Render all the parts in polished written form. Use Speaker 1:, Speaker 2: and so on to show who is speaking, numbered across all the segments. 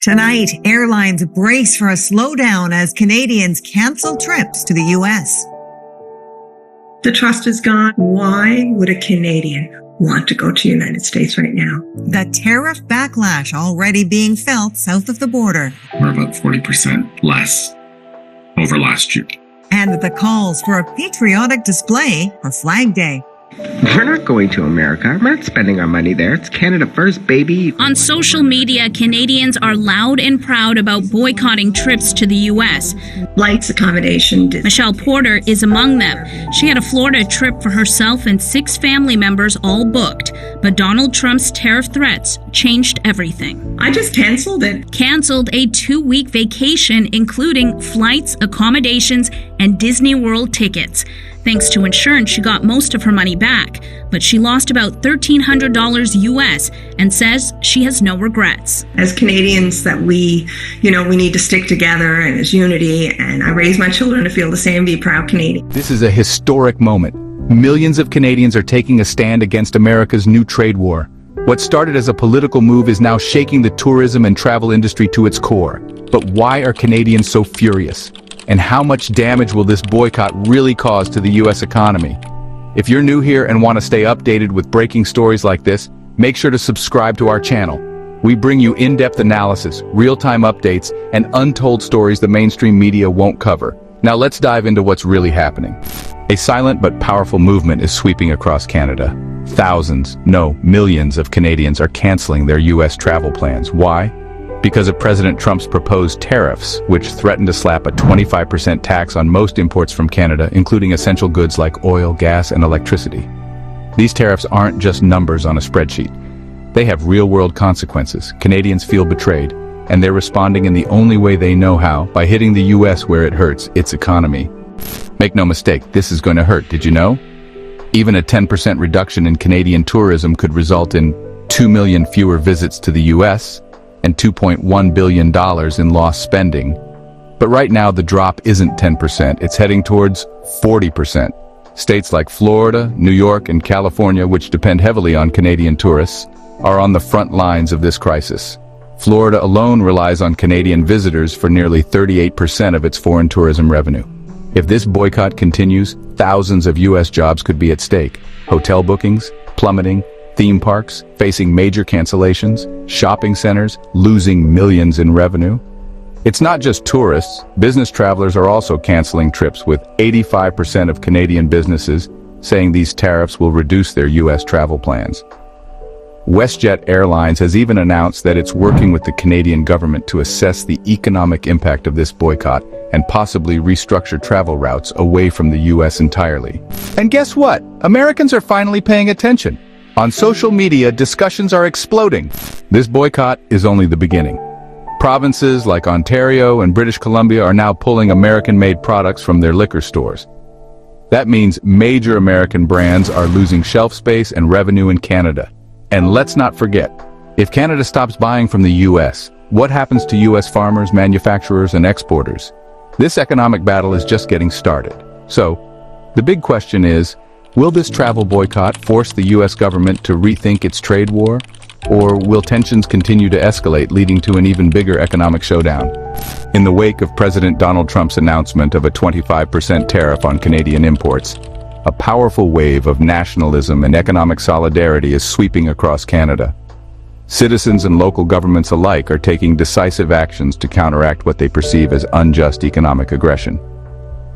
Speaker 1: Tonight, airlines brace for a slowdown as Canadians cancel trips to the U.S.
Speaker 2: The trust is gone. Why would a Canadian want to go to the United States right now?
Speaker 1: The tariff backlash already being felt south of the border.
Speaker 3: We're about 40% less over last year.
Speaker 1: And the calls for a patriotic display for Flag Day.
Speaker 4: We're not going to America. We're not spending our money there. It's Canada first, baby.
Speaker 5: On social media, Canadians are loud and proud about boycotting trips to the U.S.
Speaker 2: Flights, accommodation.
Speaker 5: Michelle Porter is among them. She had a Florida trip for herself and 6 family members all booked. But Donald Trump's tariff threats changed everything.
Speaker 2: I just canceled it.
Speaker 5: Canceled a 2-week vacation, including flights, accommodations, and Disney World tickets. Thanks to insurance, she got most of her money back, but she lost about $1,300 U.S. and says she has no regrets.
Speaker 2: As Canadians, that we need to stick together and as unity, and I raise my children to feel the same, be proud Canadian.
Speaker 6: This is a historic moment. Millions of Canadians are taking a stand against America's new trade war. What started as a political move is now shaking the tourism and travel industry to its core. But why are Canadians so furious? And how much damage will this boycott really cause to the U.S. economy? If you're new here and want to stay updated with breaking stories like this, make sure to subscribe to our channel. We bring you in-depth analysis, real-time updates, and untold stories the mainstream media won't cover. Now let's dive into what's really happening. A silent but powerful movement is sweeping across Canada. Thousands, no, millions of Canadians are canceling their U.S. travel plans. Why? Because of President Trump's proposed tariffs, which threaten to slap a 25% tax on most imports from Canada, including essential goods like oil, gas, and electricity. These tariffs aren't just numbers on a spreadsheet. They have real-world consequences. Canadians feel betrayed, and they're responding in the only way they know how, by hitting the U.S. where it hurts, its economy. Make no mistake, this is going to hurt, did you know? Even a 10% reduction in Canadian tourism could result in 2 million fewer visits to the U.S., and $2.1 billion in lost spending. But right now the drop isn't 10%, it's heading towards 40%. States like Florida, New York, and California, which depend heavily on Canadian tourists, are on the front lines of this crisis. Florida alone relies on Canadian visitors for nearly 38% of its foreign tourism revenue. If this boycott continues, thousands of U.S. jobs could be at stake. Hotel bookings, plummeting, theme parks facing major cancellations, shopping centers losing millions in revenue. It's not just tourists, business travelers are also canceling trips, with 85% of Canadian businesses saying these tariffs will reduce their U.S. travel plans. WestJet Airlines has even announced that it's working with the Canadian government to assess the economic impact of this boycott and possibly restructure travel routes away from the U.S. entirely. And guess what? Americans are finally paying attention. On social media, discussions are exploding. This boycott is only the beginning. Provinces like Ontario and British Columbia are now pulling American-made products from their liquor stores. That means major American brands are losing shelf space and revenue in Canada. And let's not forget, if Canada stops buying from the U.S., what happens to U.S. farmers, manufacturers, and exporters? This economic battle is just getting started. So, the big question is, will this travel boycott force the U.S. government to rethink its trade war? Or will tensions continue to escalate, leading to an even bigger economic showdown? In the wake of President Donald Trump's announcement of a 25% tariff on Canadian imports, a powerful wave of nationalism and economic solidarity is sweeping across Canada. Citizens and local governments alike are taking decisive actions to counteract what they perceive as unjust economic aggression.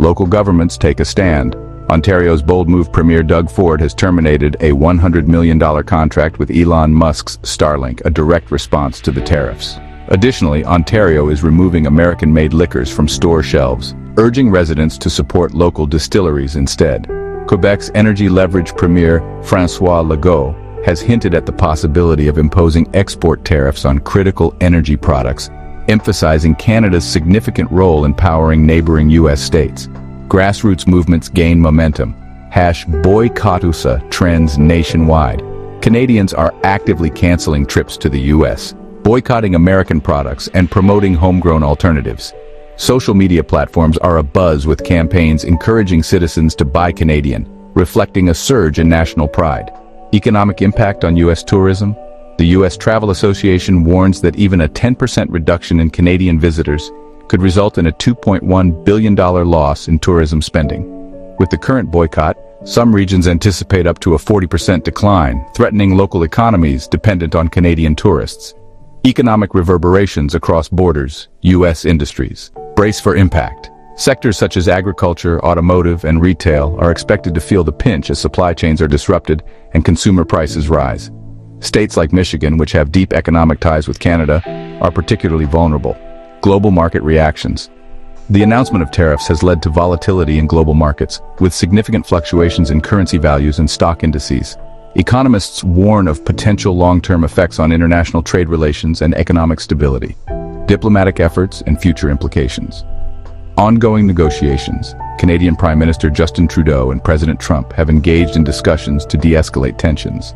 Speaker 6: Local governments take a stand. Ontario's Bold Move Premier Doug Ford has terminated a $100 million contract with Elon Musk's Starlink, a direct response to the tariffs. Additionally, Ontario is removing American-made liquors from store shelves, urging residents to support local distilleries instead. Quebec's energy leverage premier, François Legault, has hinted at the possibility of imposing export tariffs on critical energy products, emphasizing Canada's significant role in powering neighboring U.S. states. Grassroots movements gain momentum. #BOYCOTT U.S. trends nationwide. Canadians are actively canceling trips to the U.S., boycotting American products, and promoting homegrown alternatives. Social media platforms are abuzz with campaigns encouraging citizens to buy Canadian, reflecting a surge in national pride. Economic impact on U.S. tourism? The U.S. Travel Association warns that even a 10% reduction in Canadian visitors could result in a $2.1 billion loss in tourism spending. With the current boycott, some regions anticipate up to a 40% decline, threatening local economies dependent on Canadian tourists. Economic reverberations across borders, U.S. industries. Brace for impact. Sectors such as agriculture, automotive, and retail are expected to feel the pinch as supply chains are disrupted and consumer prices rise. States like Michigan, which have deep economic ties with Canada, are particularly vulnerable. Global market reactions. The announcement of tariffs has led to volatility in global markets, with significant fluctuations in currency values and stock indices. Economists warn of potential long-term effects on international trade relations and economic stability, diplomatic efforts, and future implications. Ongoing negotiations. Canadian Prime Minister Justin Trudeau and President Trump have engaged in discussions to de-escalate tensions.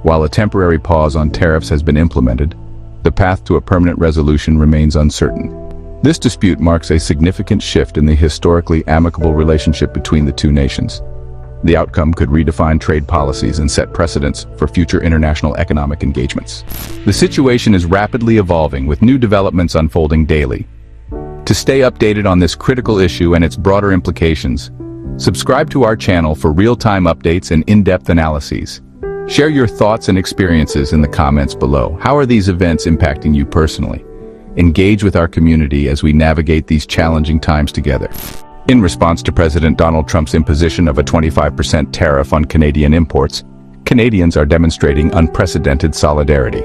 Speaker 6: While a temporary pause on tariffs has been implemented, the path to a permanent resolution remains uncertain. This dispute marks a significant shift in the historically amicable relationship between the two nations. The outcome could redefine trade policies and set precedents for future international economic engagements. The situation is rapidly evolving, with new developments unfolding daily. To stay updated on this critical issue and its broader implications, subscribe to our channel for real-time updates and in-depth analyses. Share your thoughts and experiences in the comments below. How are these events impacting you personally? Engage with our community as we navigate these challenging times together. In response to President Donald Trump's imposition of a 25% tariff on Canadian imports, Canadians are demonstrating unprecedented solidarity.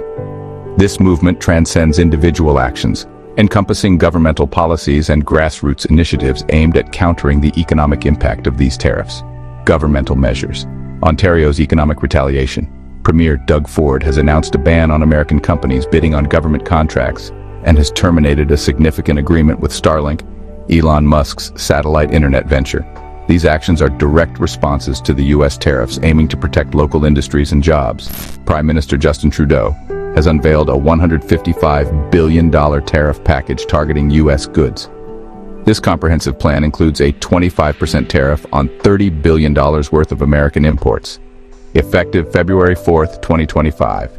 Speaker 6: This movement transcends individual actions, encompassing governmental policies and grassroots initiatives aimed at countering the economic impact of these tariffs. Governmental measures. Ontario's economic retaliation. Premier Doug Ford has announced a ban on American companies bidding on government contracts and has terminated a significant agreement with Starlink, Elon Musk's satellite internet venture. These actions are direct responses to the U.S. tariffs aiming to protect local industries and jobs. Prime Minister Justin Trudeau has unveiled a $155 billion tariff package targeting U.S. goods. This comprehensive plan includes a 25% tariff on $30 billion worth of American imports, effective February 4, 2025.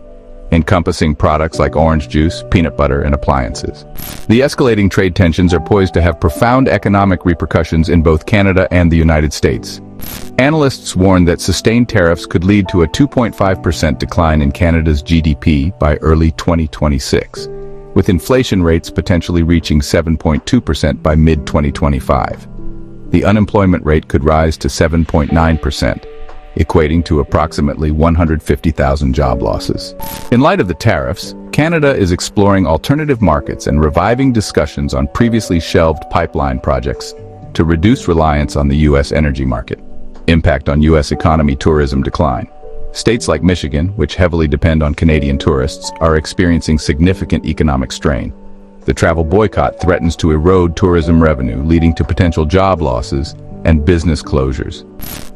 Speaker 6: Encompassing products like orange juice, peanut butter, and appliances. The escalating trade tensions are poised to have profound economic repercussions in both Canada and the United States. Analysts warn that sustained tariffs could lead to a 2.5% decline in Canada's GDP by early 2026, with inflation rates potentially reaching 7.2% by mid-2025. The unemployment rate could rise to 7.9%. Equating to approximately 150,000 job losses. In light of the tariffs, Canada is exploring alternative markets and reviving discussions on previously shelved pipeline projects to reduce reliance on the U.S. energy market. Impact on U.S. economy. Tourism decline. States like Michigan, which heavily depend on Canadian tourists, are experiencing significant economic strain. The travel boycott threatens to erode tourism revenue, leading to potential job losses and business closures.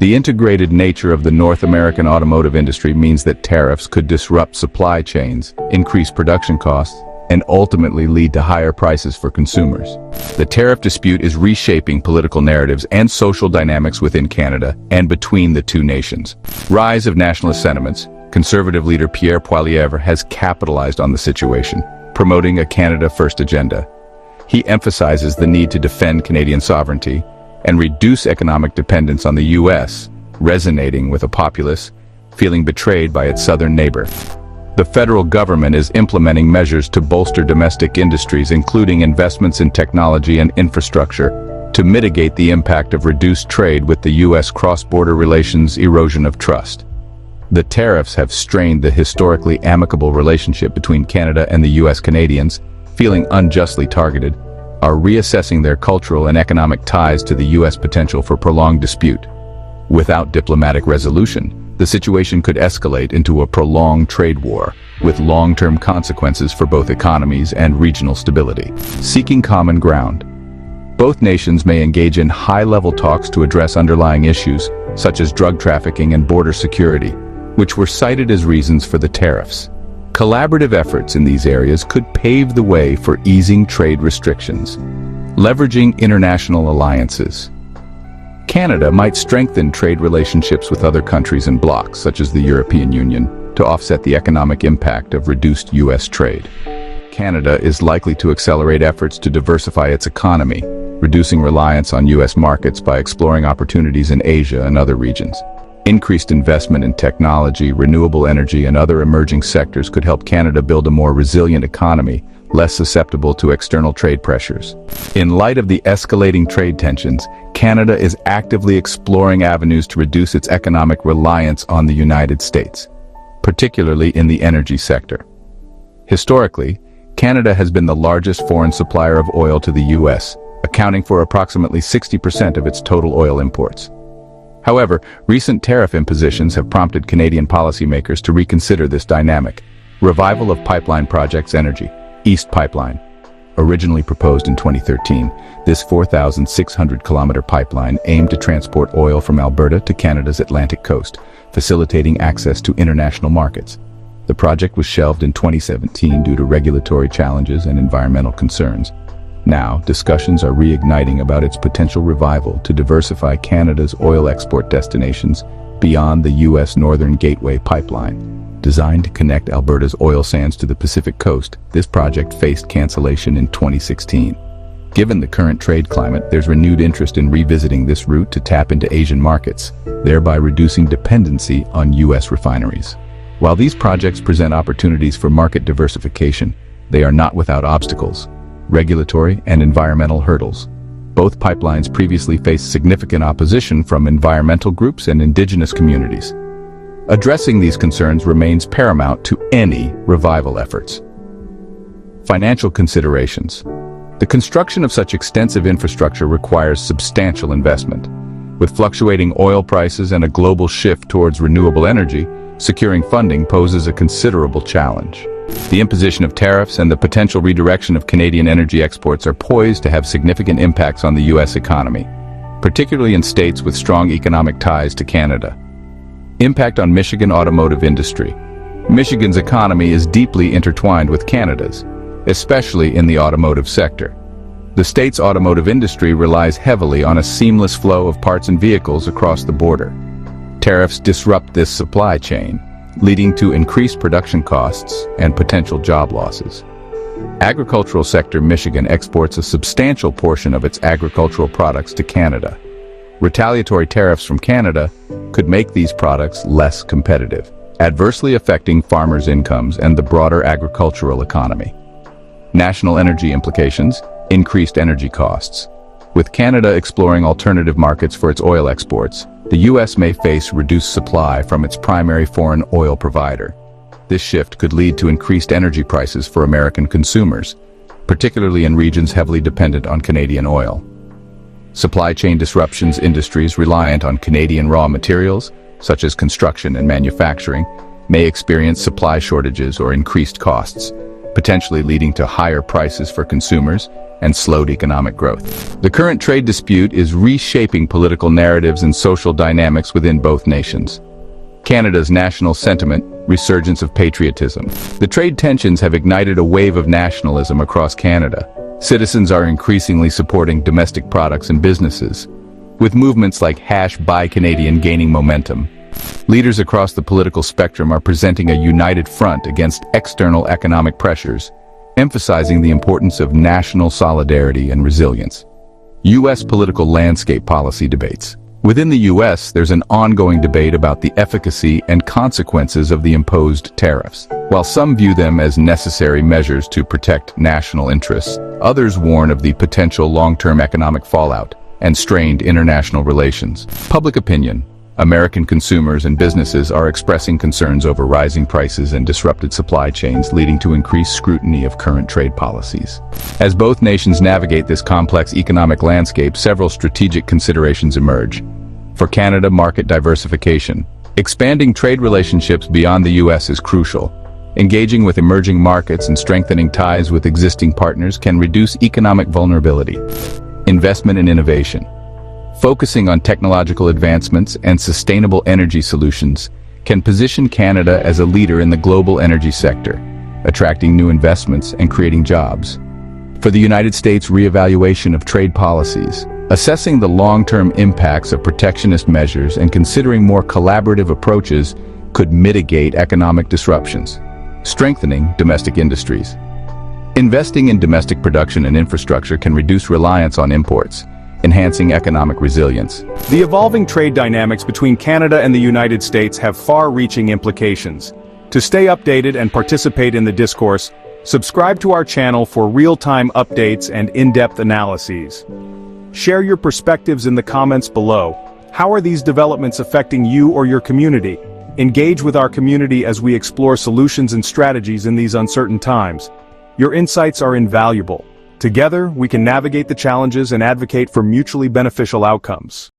Speaker 6: The integrated nature of the North American automotive industry means that tariffs could disrupt supply chains, increase production costs, and ultimately lead to higher prices for consumers. The tariff dispute is reshaping political narratives and social dynamics within Canada and between the two nations. Rise of nationalist sentiments. Conservative leader Pierre Poilievre has capitalized on the situation, promoting a Canada First agenda. He emphasizes the need to defend Canadian sovereignty and reduce economic dependence on the U.S., resonating with a populace feeling betrayed by its southern neighbor. The federal government is implementing measures to bolster domestic industries, including investments in technology and infrastructure, to mitigate the impact of reduced trade with the U.S. cross-border relations erosion of trust. The tariffs have strained the historically amicable relationship between Canada and the U.S. Canadians, feeling unjustly targeted, are reassessing their cultural and economic ties to the U.S. potential for prolonged dispute. Without diplomatic resolution, the situation could escalate into a prolonged trade war, with long-term consequences for both economies and regional stability. Seeking common ground. Both nations may engage in high-level talks to address underlying issues, such as drug trafficking and border security, which were cited as reasons for the tariffs. Collaborative efforts in these areas could pave the way for easing trade restrictions. Leveraging international alliances. Canada might strengthen trade relationships with other countries and blocs, such as the European Union, to offset the economic impact of reduced U.S. trade. Canada is likely to accelerate efforts to diversify its economy, reducing reliance on U.S. markets by exploring opportunities in Asia and other regions. Increased investment in technology, renewable energy, and other emerging sectors could help Canada build a more resilient economy, less susceptible to external trade pressures. In light of the escalating trade tensions, Canada is actively exploring avenues to reduce its economic reliance on the United States, particularly in the energy sector. Historically, Canada has been the largest foreign supplier of oil to the U.S., accounting for approximately 60% of its total oil imports. However, recent tariff impositions have prompted Canadian policymakers to reconsider this dynamic. Revival of pipeline projects energy. East Pipeline. Originally proposed in 2013, this 4,600-kilometer pipeline aimed to transport oil from Alberta to Canada's Atlantic coast, facilitating access to international markets. The project was shelved in 2017 due to regulatory challenges and environmental concerns. Now, discussions are reigniting about its potential revival to diversify Canada's oil export destinations beyond the U.S. Northern Gateway Pipeline. Designed to connect Alberta's oil sands to the Pacific coast, this project faced cancellation in 2016. Given the current trade climate, there's renewed interest in revisiting this route to tap into Asian markets, thereby reducing dependency on U.S. refineries. While these projects present opportunities for market diversification, they are not without obstacles. Regulatory and environmental hurdles. Both pipelines previously faced significant opposition from environmental groups and indigenous communities. Addressing these concerns remains paramount to any revival efforts. Financial considerations. The construction of such extensive infrastructure requires substantial investment. With fluctuating oil prices and a global shift towards renewable energy, securing funding poses a considerable challenge. The imposition of tariffs and the potential redirection of Canadian energy exports are poised to have significant impacts on the U.S. economy, particularly in states with strong economic ties to Canada. Impact on Michigan automotive industry. Michigan's economy is deeply intertwined with Canada's, especially in the automotive sector. The state's automotive industry relies heavily on a seamless flow of parts and vehicles across the border. Tariffs disrupt this supply chain, leading to increased production costs and potential job losses. Agricultural sector. Michigan exports a substantial portion of its agricultural products to Canada. Retaliatory tariffs from Canada could make these products less competitive, adversely affecting farmers' incomes and the broader agricultural economy. National energy implications. Increased energy costs. With Canada exploring alternative markets for its oil exports, the U.S. may face reduced supply from its primary foreign oil provider. This shift could lead to increased energy prices for American consumers, particularly in regions heavily dependent on Canadian oil. Supply chain disruptions. Industries reliant on Canadian raw materials, such as construction and manufacturing, may experience supply shortages or increased costs, potentially leading to higher prices for consumers and slowed economic growth. The current trade dispute is reshaping political narratives and social dynamics within both nations. Canada's national sentiment, resurgence of patriotism. The trade tensions have ignited a wave of nationalism across Canada. Citizens are increasingly supporting domestic products and businesses, with movements like #BuyCanadian gaining momentum. Leaders across the political spectrum are presenting a united front against external economic pressures, emphasizing the importance of national solidarity and resilience. U.S. political landscape. Policy debates. Within the U.S., there's an ongoing debate about the efficacy and consequences of the imposed tariffs. While some view them as necessary measures to protect national interests, others warn of the potential long-term economic fallout and strained international relations. Public opinion. American consumers and businesses are expressing concerns over rising prices and disrupted supply chains, leading to increased scrutiny of current trade policies. As both nations navigate this complex economic landscape, several strategic considerations emerge. For Canada, market diversification. Expanding trade relationships beyond the U.S. is crucial. Engaging with emerging markets and strengthening ties with existing partners can reduce economic vulnerability. Investment in innovation. Focusing on technological advancements and sustainable energy solutions can position Canada as a leader in the global energy sector, attracting new investments and creating jobs. For the United States, reevaluation of trade policies. Assessing the long-term impacts of protectionist measures and considering more collaborative approaches could mitigate economic disruptions, strengthening domestic industries. Investing in domestic production and infrastructure can reduce reliance on imports, enhancing economic resilience.
Speaker 7: The evolving trade dynamics between Canada and the United States have far-reaching implications. To stay updated and participate in the discourse, subscribe to our channel for real-time updates and in-depth analyses. Share your perspectives in the comments below. How are these developments affecting you or your community? Engage with our community as we explore solutions and strategies in these uncertain times. Your insights are invaluable. Together, we can navigate the challenges and advocate for mutually beneficial outcomes.